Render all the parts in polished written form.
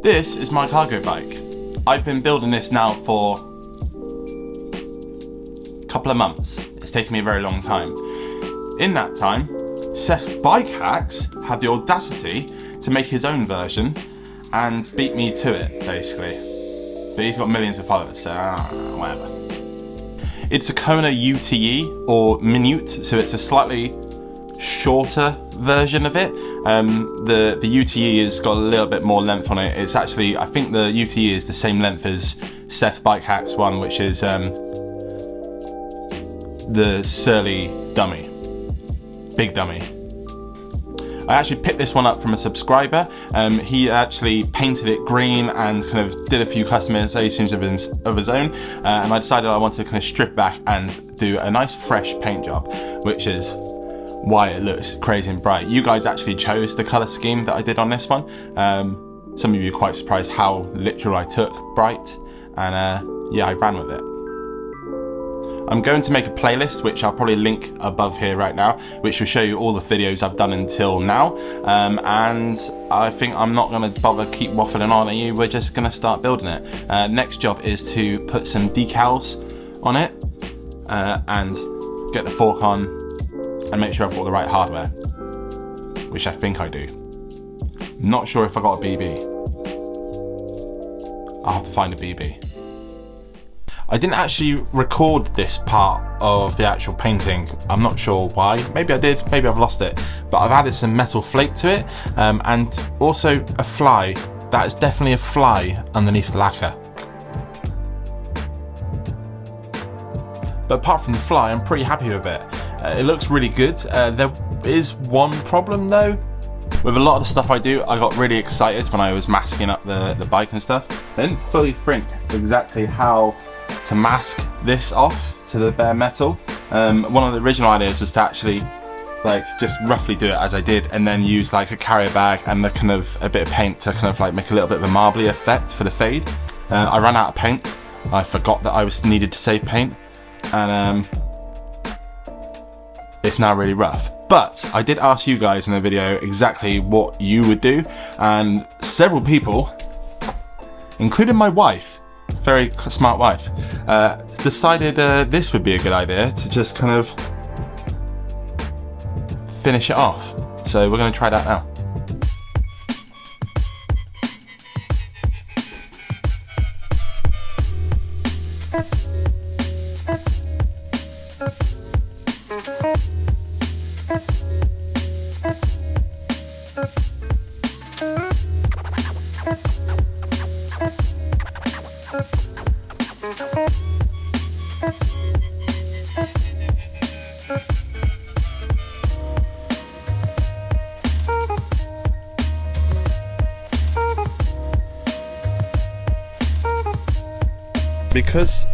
This is my cargo bike. I've been building this now for a couple of months. It's taken me a very long time. In that time, Seth Bike Hacks had the audacity to make his own version and beat me to it, basically. But he's got millions of followers, so whatever. It's a Kona UTE or Minute, so it's a slightly shorter version of it. The UTE has got a little bit more length on it. It's actually, I think the UTE is the same length as Seth Bike Hacks one, which is the Surly Dummy. Big dummy. I actually picked this one up from a subscriber. He actually painted it green and kind of did a few customizations of his own. And I decided I wanted to kind of strip back and do a nice fresh paint job, which is why it looks crazy and bright. You guys actually chose the color scheme that I did on this one. Some of you are quite surprised how literal I took bright, and yeah, I ran with it. I'm going to make a playlist, which I'll probably link above here right now, which will show you all the videos I've done until now. And I think I'm not going to bother keep waffling on at you. We're just going to start building it. Next job is to put some decals on it and get the fork on and make sure I've got the right hardware, which I think I do. Not sure if I got a BB. I'll have to find a BB. I didn't actually record this part of the actual painting. I'm not sure why. Maybe I did, maybe I've lost it. But I've added some metal flake to it, and also a fly. That is definitely a fly underneath the lacquer. But apart from the fly, I'm pretty happy with it. It looks really good. There is one problem though. With a lot of the stuff I do, I got really excited when I was masking up the bike and stuff. I didn't fully think exactly how to mask this off to the bare metal. One of the original ideas was to actually just roughly do it as I did, and then use like a carrier bag and a bit of paint to kind of like make a little bit of a marbly effect for the fade. I ran out of paint. I forgot that I needed to save paint, and it's now really rough. But I did ask you guys in the video exactly what you would do, and several people, including my wife, very smart wife, decided this would be a good idea to just kind of finish it off. So we're going to try that now. Because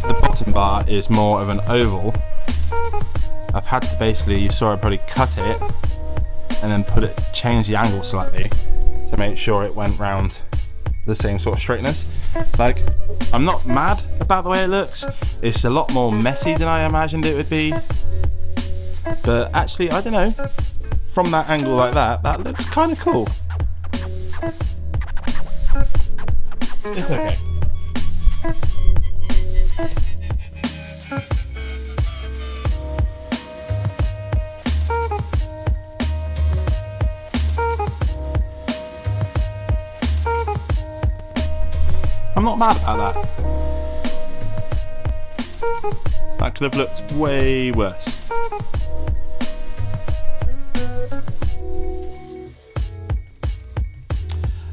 the bottom bar is more of an oval, I've had to basically, you saw I probably cut it and then change the angle slightly to make sure it went round the same sort of straightness. Like, I'm not mad about the way it looks. It's a lot more messy than I imagined it would be. But actually, I don't know, from that angle like that, that looks kind of cool. It's okay. I'm not mad about that. That could have looked way worse.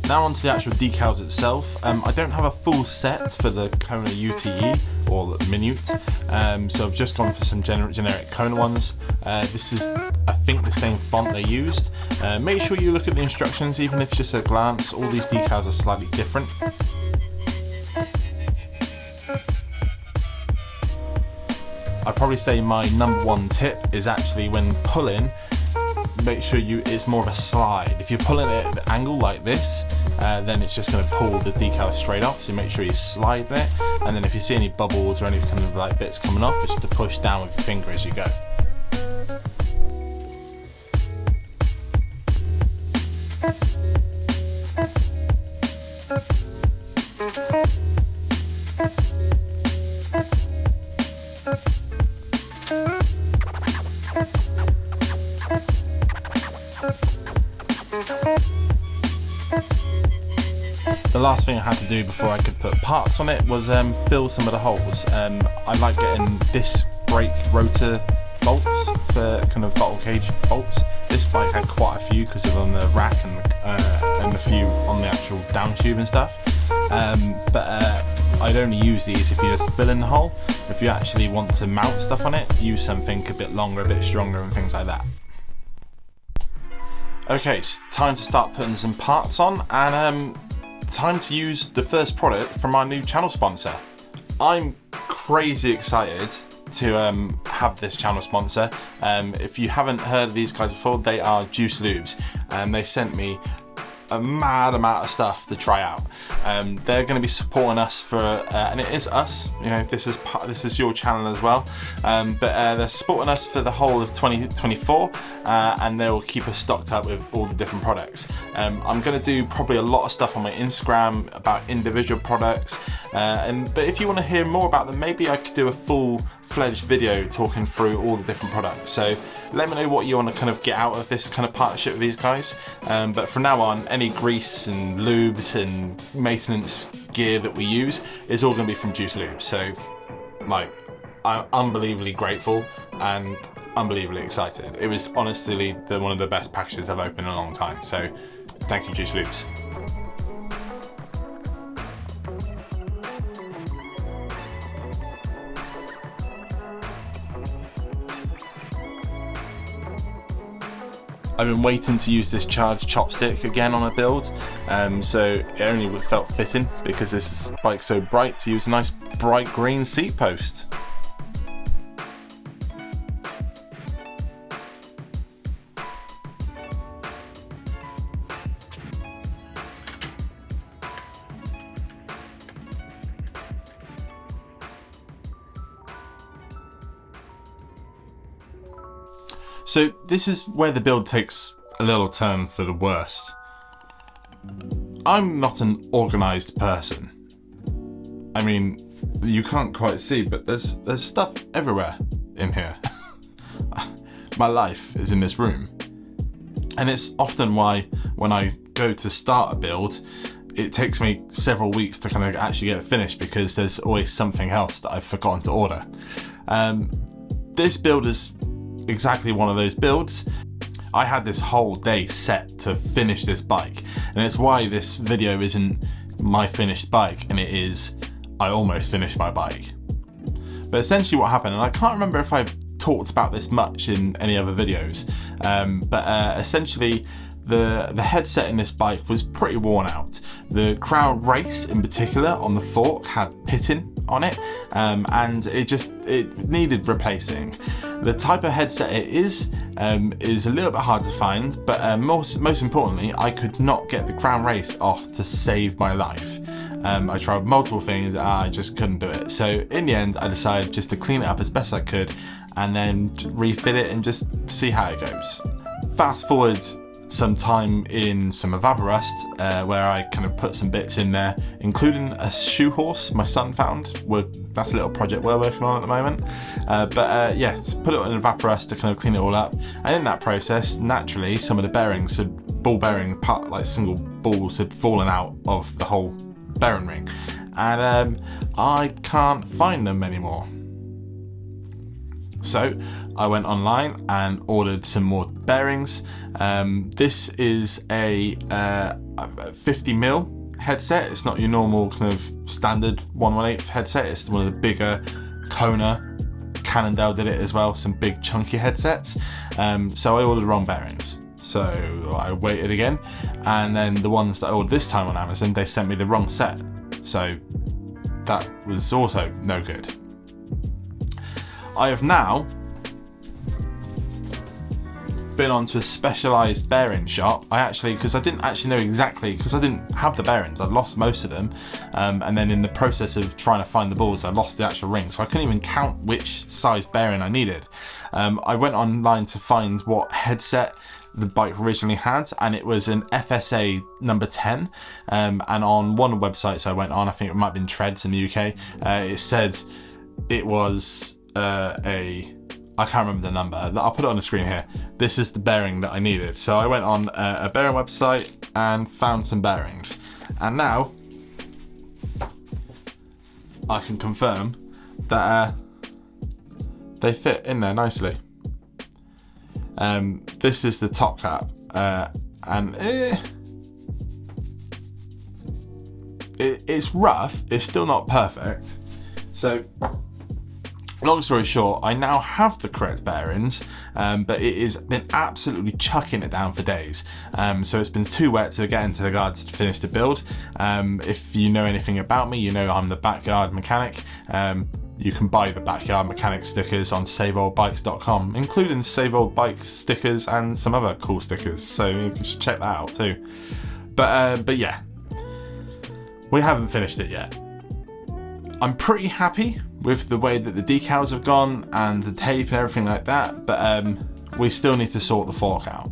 Now onto the actual decals itself. I don't have a full set for the Kona UTE or Minute, so I've just gone for some generic Kona ones. This is, I think, the same font they used. Make sure you look at the instructions, even if it's just a glance. All these decals are slightly different. I'd probably say my number one tip is actually when pulling, make sure it's more of a slide. If you're pulling it at the angle like this, then it's just going to pull the decal straight off, so make sure you slide it, and then if you see any bubbles or any kind of like bits coming off, it's just to push down with your finger as you go. The last thing I had to do before I could put parts on it was fill some of the holes. I like getting disc brake rotor bolts for kind of bottle cage bolts. This bike had quite a few because of on the rack and a few on the actual down tube and stuff. But I'd only use these if you just fill in the hole. If you actually want to mount stuff on it, use something a bit longer, a bit stronger and things like that. Okay, it's time to start putting some parts on, and time to use the first product from our new channel sponsor. I'm crazy excited to have this channel sponsor. If you haven't heard of these guys before, they are Juice Lubes, and they sent me a mad amount of stuff to try out. They're going to be supporting us for, and it is us. You know, this is your channel as well. But they're supporting us for the whole of 2024, and they will keep us stocked up with all the different products. I'm going to do probably a lot of stuff on my Instagram about individual products, but if you want to hear more about them, maybe I could do a full-fledged video talking through all the different products. So let me know what you want to kind of get out of this kind of partnership with these guys. But from now on, any grease and lubes and maintenance gear that we use is all going to be from Juice Lubes. So, like, I'm unbelievably grateful and unbelievably excited. It was honestly one of the best packages I've opened in a long time. So, thank you, Juice Lubes. I've been waiting to use this charged chopstick again on a build, so it only felt fitting because this bike's so bright to use a nice bright green seat post. So this is where the build takes a little turn for the worst. I'm not an organised person. I mean, you can't quite see, but there's stuff everywhere in here. My life is in this room. And it's often why when I go to start a build, it takes me several weeks to kind of actually get it finished because there's always something else that I've forgotten to order. This build is exactly one of those builds. I had this whole day set to finish this bike, and it's why this video isn't my finished bike, and it is I almost finished my bike. But essentially what happened, and I can't remember if I've talked about this much in any other videos, but essentially the headset in this bike was pretty worn out. The crown race in particular on the fork had pitting on it, and it needed replacing. The type of headset it is a little bit hard to find, but most importantly, I could not get the crown race off to save my life. I tried multiple things, I just couldn't do it. So in the end, I decided just to clean it up as best I could and then refit it and just see how it goes. Fast forward some time in some Evaporust, where I kind of put some bits in there, including a shoe horse my son found. That's a little project we're working on at the moment. Yeah, put it in Evaporust to kind of clean it all up. And in that process, naturally, some of the bearings, ball bearing part, like single balls, had fallen out of the whole bearing ring, and I can't find them anymore. So I went online and ordered some more bearings. This is a 50mm headset. It's not your normal kind of standard 1/1/8 headset. It's one of the bigger Kona. Cannondale did it as well, some big chunky headsets. So I ordered the wrong bearings. So I waited again, and then the ones that I ordered this time on Amazon, they sent me the wrong set. So that was also no good. I have now been onto a specialised bearing shop. Because I didn't actually know exactly, because I didn't have the bearings. I lost most of them, and then in the process of trying to find the balls, I lost the actual ring, so I couldn't even count which size bearing I needed. I went online to find what headset the bike originally had, and it was an FSA number 10, and on one of the websites I went on, I think it might have been Treads in the UK, it said it was a I can't remember the number. I'll put it on the screen here. This is the bearing that I needed. So I went on a bearing website and found some bearings. And now I can confirm that they fit in there nicely. This is the top cap, and it's rough. It's still not perfect. So, long story short, I now have the correct bearings, but it has been absolutely chucking it down for days. So it's been too wet to get into the garden to finish the build. If you know anything about me, you know I'm the backyard mechanic. You can buy the backyard mechanic stickers on saveoldbikes.com, including Save Old Bikes stickers and some other cool stickers. So you can just check that out too. But yeah, we haven't finished it yet. I'm pretty happy with the way that the decals have gone and the tape and everything like that, but we still need to sort the fork out.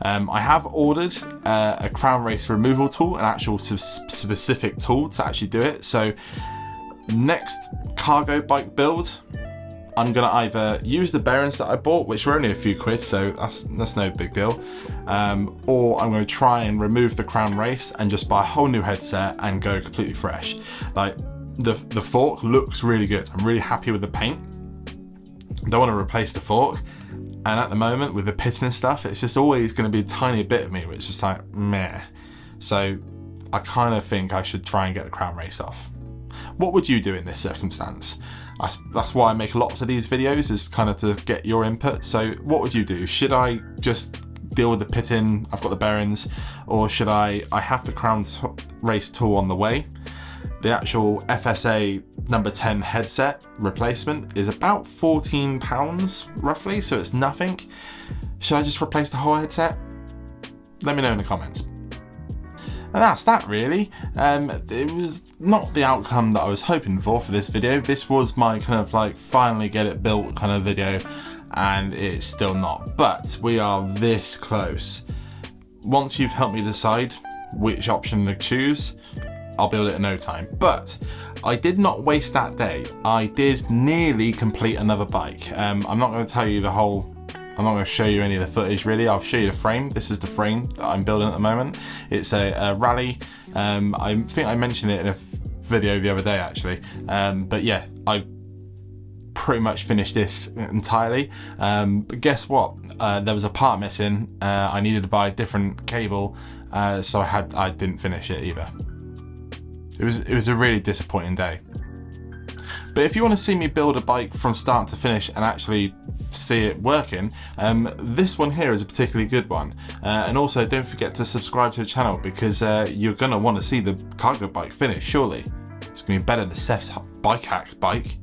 I have ordered a crown race removal tool, an actual specific tool to actually do it. So next cargo bike build, I'm gonna either use the bearings that I bought, which were only a few quid, so that's no big deal, or I'm gonna try and remove the crown race and just buy a whole new headset and go completely fresh. Like, the fork looks really good. I'm really happy with the paint. Don't want to replace the fork, and at the moment with the pitting and stuff, it's just always going to be a tiny bit of me which is just like meh. So I kind of think I should try and get the crown race off. What would you do in this circumstance? That's why I make lots of these videos, is kind of to get your input. So what would you do? Should I just deal with the pitting? I've got the bearings, or should I have the crown race tool on the way? The actual FSA number 10 headset replacement is about £14 roughly, so it's nothing. Should I just replace the whole headset? Let me know in the comments. And that's that really. It was not the outcome that I was hoping for this video. This was my kind of like finally get it built kind of video, and it's still not. But we are this close. Once you've helped me decide which option to choose, I'll build it in no time. But I did not waste that day. I did nearly complete another bike. I'm not going to tell you the whole, I'm not going to show you any of the footage really. I'll show you the frame. This is the frame that I'm building at the moment. It's a rally. I think I mentioned it in a video the other day actually. But yeah, I pretty much finished this entirely. But guess what? There was a part missing. I needed to buy a different cable, so I didn't finish it either. It was a really disappointing day. But if you want to see me build a bike from start to finish and actually see it working, this one here is a particularly good one. And also don't forget to subscribe to the channel, because you're going to want to see the cargo bike finish, surely. It's going to be better than Seth's bike hacks bike.